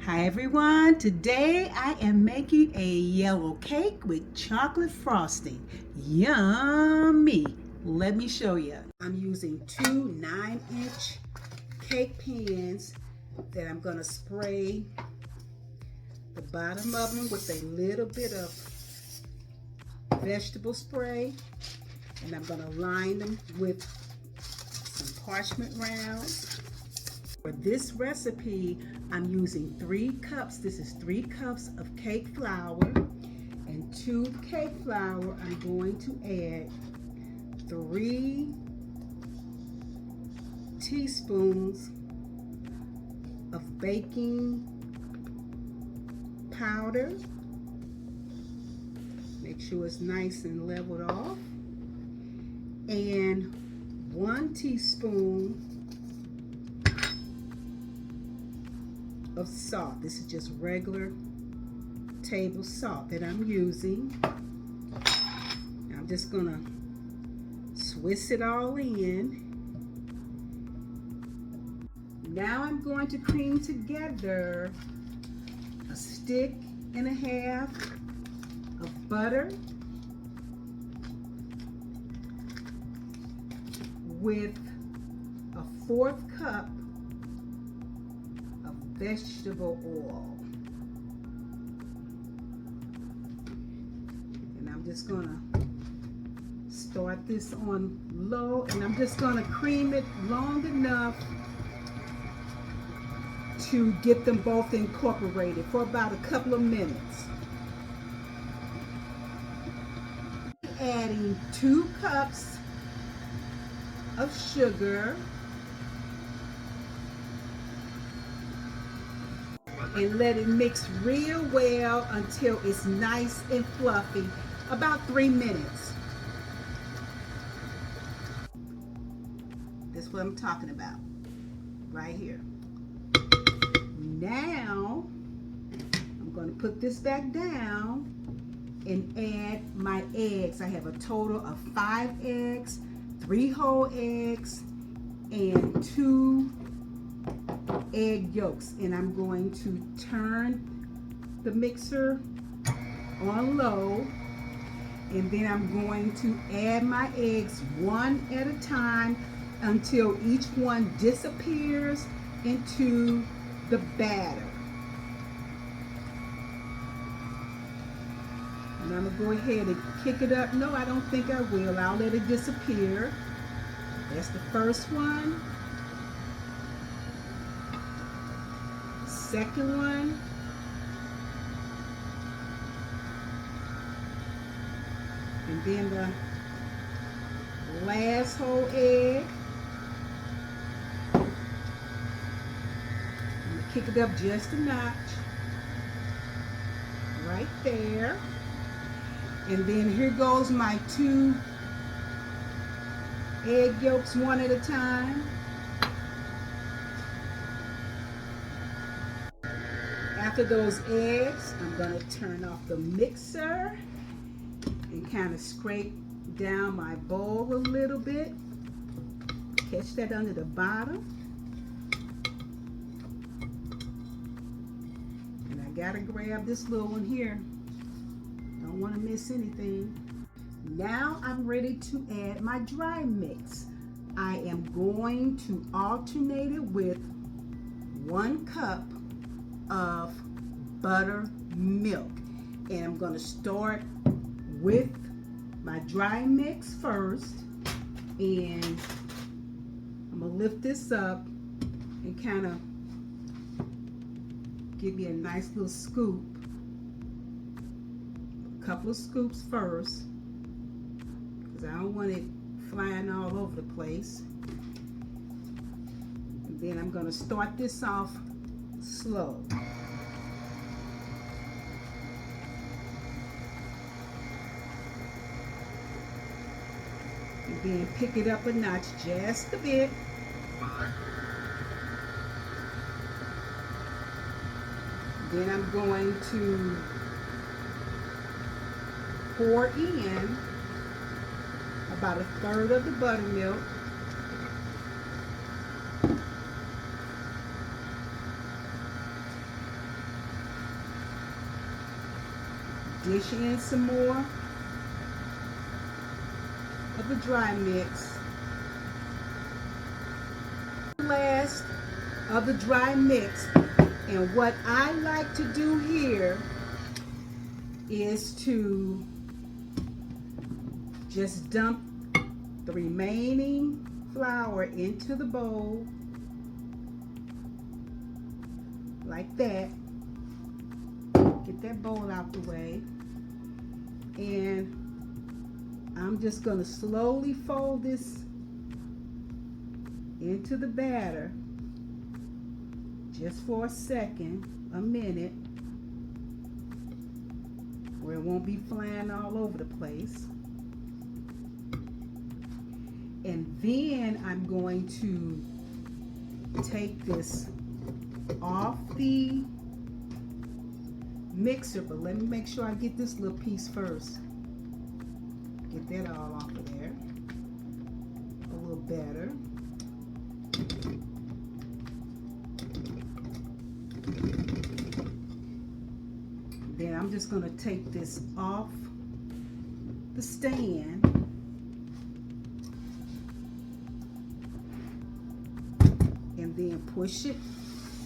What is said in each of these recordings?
Hi everyone, today I am making a yellow cake with chocolate frosting. Yummy! Let me show you. I'm using two 9-inch cake pans that I'm going to spray the bottom of them with a little bit of vegetable spray, and I'm going to line them with some parchment rounds. For this recipe, I'm using 3 cups. This is 3 cups of cake flour, and to the cake flour, I'm going to add 3 teaspoons of baking powder. Make sure it's nice and leveled off. And 1 teaspoon of salt. This is just regular table salt that I'm using. I'm just gonna Swiss it all in. Now I'm going to cream together a stick and a half of butter with a 1/4 cup of vegetable oil. And I'm just gonna start this on low, and I'm just gonna cream it long enough to get them both incorporated for about a couple of minutes. Adding 2 cups of sugar and let it mix real well until it's nice and fluffy, about 3 minutes. That's what I'm talking about right here. Now I'm going to put this back down and add my eggs. I have a total of 5 eggs, 3 whole eggs, and 2 egg yolks. And I'm going to turn the mixer on low, and then I'm going to add my eggs one at a time until each one disappears into the batter. And I'm going to go ahead and kick it up. No, I don't think I will. I'll let it disappear. That's the first one. Second one. And then the last whole egg. I'm going to kick it up just a notch. Right there. And then here goes my 2 egg yolks one at a time. After those eggs, I'm going to turn off the mixer and kind of scrape down my bowl a little bit. Catch that under the bottom. And I got to grab this little one here. Don't want to miss anything. Now I'm ready to add my dry mix. I am going to alternate it with 1 cup of buttermilk. And I'm going to start with my dry mix first. And I'm going to lift this up and kind of give me a nice little scoop. Couple of scoops first, because I don't want it flying all over the place. And then I'm going to start this off slow. And then pick it up a notch just a bit. Then I'm going to pour in about 1/3 of the buttermilk. dish in some more of the dry mix. Last of the dry mix. And what I like to do here is to just dump the remaining flour into the bowl like that. Get that bowl out the way. And I'm just going to slowly fold this into the batter just for a second, a minute, where it won't be flying all over the place. And then I'm going to take this off the mixer, but let me make sure I get this little piece first. Get that all off of there. A little better. Then I'm just going to take this off the stand and then push it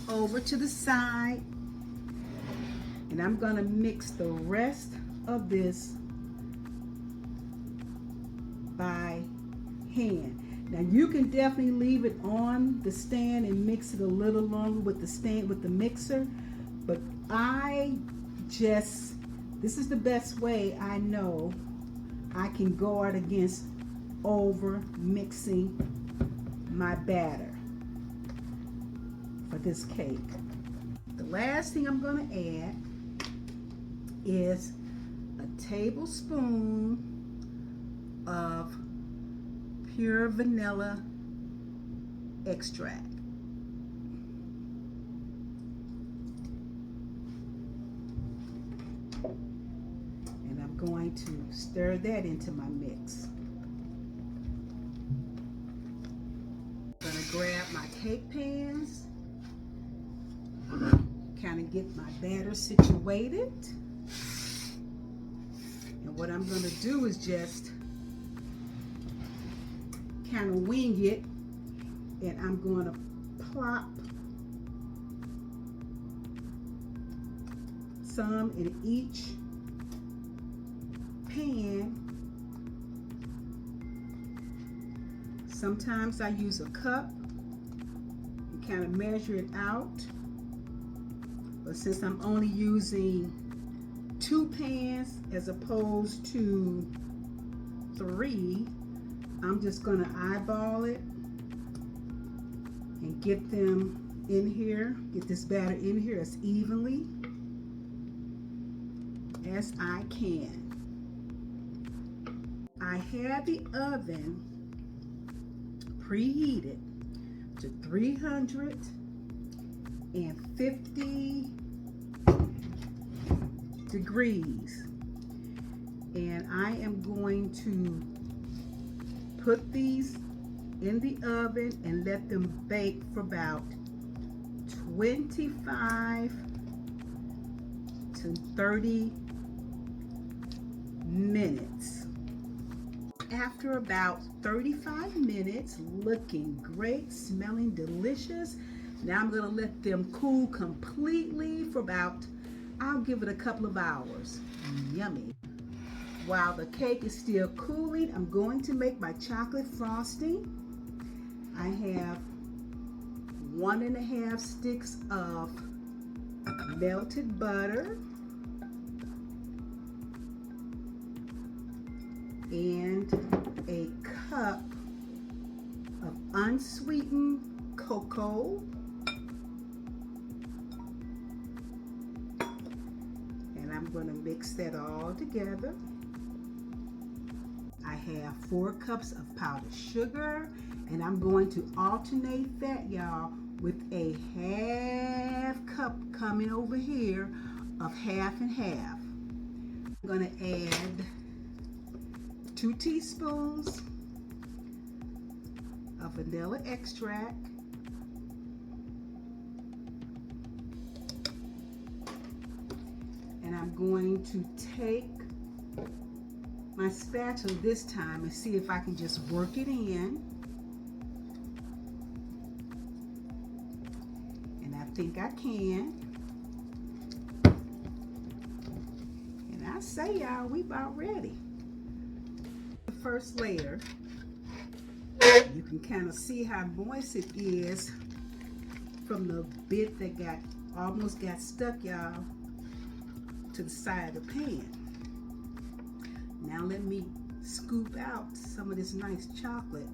over to the side. And I'm going to mix the rest of this by hand. Now you can definitely leave it on the stand and mix it a little longer with the stand, with the mixer, but this is the best way I know I can guard against over mixing my batter for this cake. The last thing I'm going to add is a tablespoon of pure vanilla extract. And I'm going to stir that into my mix. I'm going to grab my cake pans, kind of get my batter situated. And what I'm going to do is just kind of wing it, and I'm going to plop some in each pan. Sometimes I use a cup and kind of measure it out, but since I'm only using 2 pans as opposed to 3, I'm just going to eyeball it and get them in here, get this batter in here as evenly as I can. I have the oven preheated to 350 degrees, and I am going to put these in the oven and let them bake for about 25 to 30 minutes. After about 35 minutes, looking great, smelling delicious. Now I'm going to let them cool completely for about, I'll give it a couple of hours. Yummy. While the cake is still cooling, I'm going to make my chocolate frosting. I have 1.5 sticks of melted butter and a cup of unsweetened cocoa. And I'm going to mix that all together. I have 4 cups of powdered sugar, and I'm going to alternate that, y'all, with a half cup coming over here of half and half. I'm going to add 2 teaspoons of vanilla extract, and I'm I'm going to take my spatula this time and see if I can just work it in. And I think I can. And I say, y'all, we about ready. The first layer, you can kind of see how moist it is from the bit that almost got stuck, y'all, to the side of the pan. Now let me scoop out some of this nice chocolate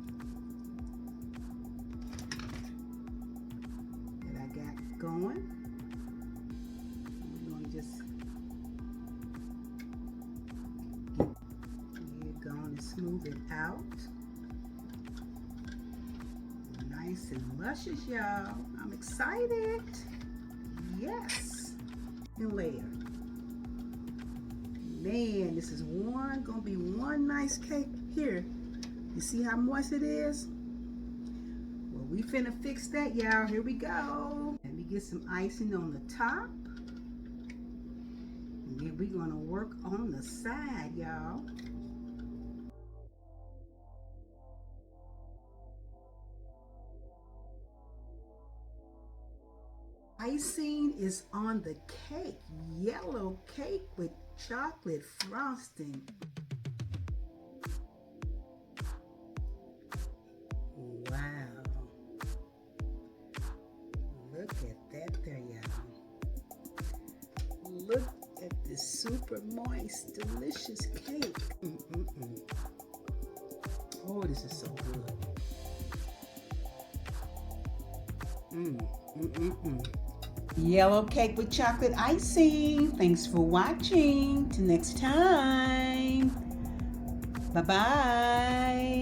that I got going. We're going to just get it going and smooth it out. Nice and luscious, y'all. I'm excited. Yes. And layer. Man, this is gonna be one nice cake here. You see how moist it is? Well, we finna fix that, y'all. Here we go. Let me get some icing on the top. And then we're gonna work on the side, y'all. Icing is on the cake. Yellow cake with chocolate frosting. Wow. Look at that there, y'all. Look at this super moist, delicious cake. Oh, this is so good. Yellow cake with chocolate icing. Thanks for watching. Till next time. Bye-bye.